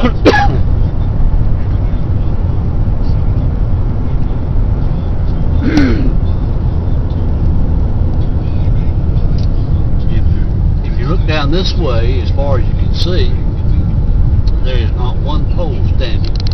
If you look down this way, as far as you can see, there is not one pole standing.